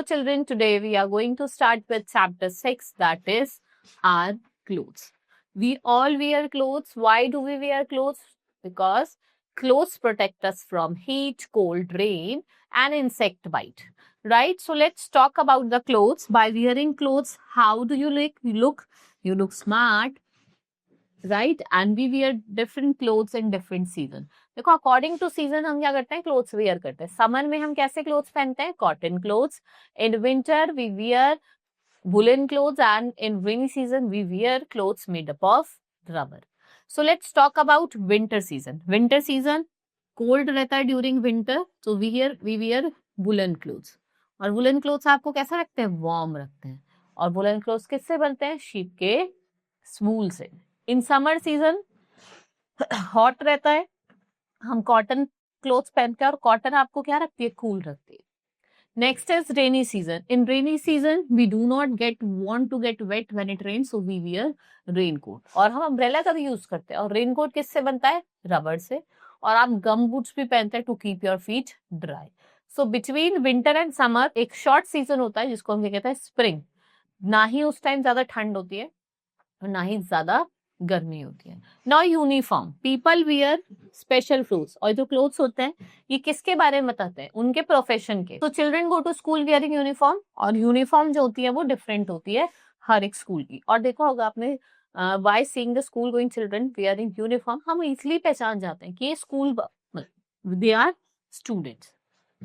children, today we are going to start with chapter 6, that is our clothes. We all wear clothes. Why do we wear clothes? Because clothes protect us from heat, cold, rain, and insect bite. Right? So let's talk about the clothes. By wearing clothes, how do you look? You look smart, right? And we wear different clothes in different season. देखो according to season हम क्या करते हैं, clothes where करते हैं. Summer में हम कैसे क्लोथ्स पहनते हैं, cotton clothes. In winter we wear woolen clothes, and in rainy season we wear clothes made up of rubber. So let's talk about winter season. Winter season cold रहता है during winter, so we wear woolen clothes. और woolen clothes आपको कैसा रखते हैं, warm रखते हैं. और woolen clothes किससे बनते हैं, sheep के wool से. In summer season hot रहता है, हम कॉटन क्लोथ्स पहनते हैं और कॉटन आपको क्या रखती है, कूल रखती है. Next is rainy season. In rainy season, we do not want to get wet when it rains, so we wear raincoat. और हम अम्ब्रेला का भी यूज करते हैं. और रेनकोट किससे बनता है, रबर से. और आप गम बूट्स भी पहनते हैं to keep your feet dry. So between winter and summer एक शॉर्ट सीजन होता है जिसको हम कहते हैं स्प्रिंग. ना ही उस टाइम ज्यादा ठंड होती है और ना ही ज्यादा गर्मी होती है. Now uniform, people wear special clothes. और जो क्लोथ्स होते हैं ये किसके बारे में बताते हैं, उनके प्रोफेशन के. तो children go to school wearing uniform. और यूनिफॉर्म जो होती है वो डिफरेंट होती है हर एक स्कूल की. और देखो होगा आपने by seeing the school going children wearing uniform हम इजिली पहचान जाते हैं कि ये school they are students.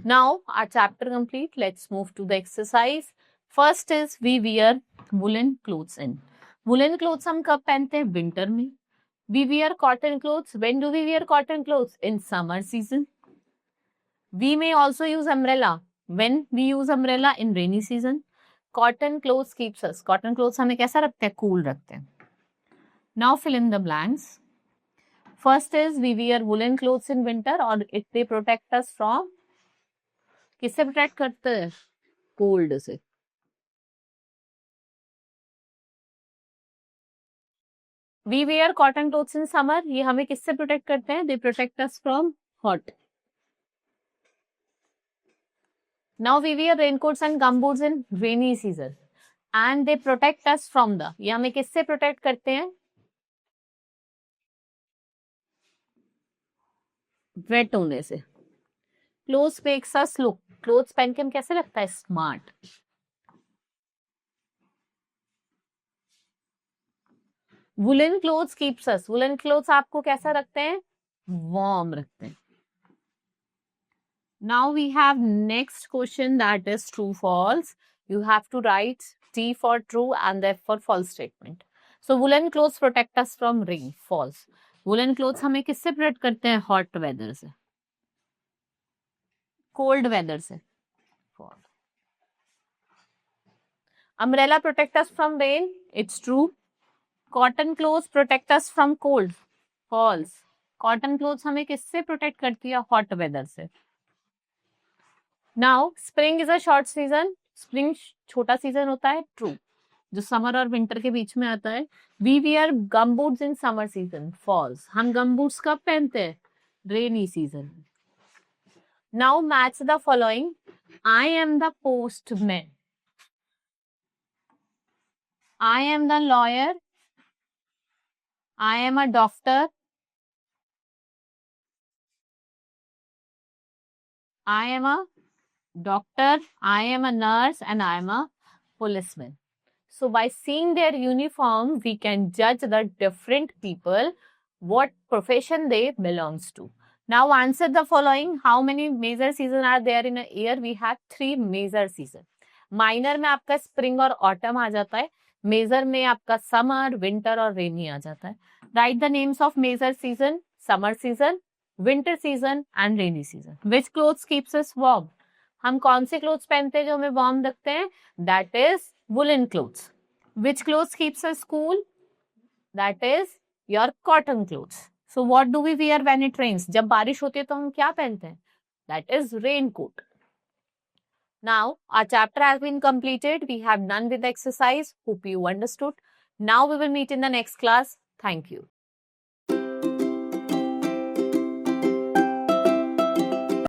Now our chapter complete. Let's move to the exercise. First is we wear woollen clothes. In woollen clothes हम कब पहनते हैं, विंटर में. We wear cotton clothes. When do we wear cotton clothes? In summer season. We may also use umbrella. When we use umbrella? In rainy season. Cotton clothes keeps us. Cotton clothes हमें कैसा रखते हैं, cool रखते हैं. Now fill in the blanks. First is we wear woolen clothes in winter और they protect us from, किससे protect करते हैं, cold से. We wear cotton clothes in summer. ये हमें किससे प्रोटेक्ट करते हैं, they protect us from hot. Now we wear raincoats and gumboots in rainy season and they protect us from the, ये हमें किससे प्रोटेक्ट करते हैं, वेट होने से. Clothes makes us look, clothes पहन के हम कैसे लगता है, स्मार्ट. वुलन क्लोथ्स कीप्स अस, वुलन क्लोथ्स आपको कैसा रखते हैं, वार्म रखते हैं. Now we have next question, that is true false. You have to write T for true and F for false statement. So woolen clothes protect us from rain. False. Woolen clothes हमें किससे protect करते हैं, hot weather से, cold weather से. False. Umbrella protect us from rain. It's true. Cotton clothes protect us from cold. False. Cotton clothes हमें किससे protect करती है, hot weather से. Now spring is a short season. Spring छोटा season होता है. True. जो समर और विंटर के बीच में आता है. We wear gumboots in summer season. False. हम gumboots कब पहनते हैं, rainy season. Now match the following. I am the postman. I am the lawyer. I am a doctor. I am a doctor. I am a nurse and I am a policeman. So by seeing their uniform, we can judge the different people, what profession they belongs to. Now answer the following. How many major seasons are there in a year? We have 3 major seasons. Minor में आपका spring और autumn आ जाता है. Major में आपका summer, winter और rainy आ जाता है. Write the names of major season, summer season, winter season and rainy season. Which clothes keeps us warm? हम कौन से क्लोथ्स पहनते हैं जो हमें वार्म रखते हैं, that is woollen clothes. Which clothes keeps us cool, that is your cotton clothes. So what do we wear when it rains, जब बारिश होती है तो हम क्या पहनते हैं, that is raincoat. Now our chapter has been completed. We have done with exercise. Hope you understood. Now we will meet in the next class. Thank you.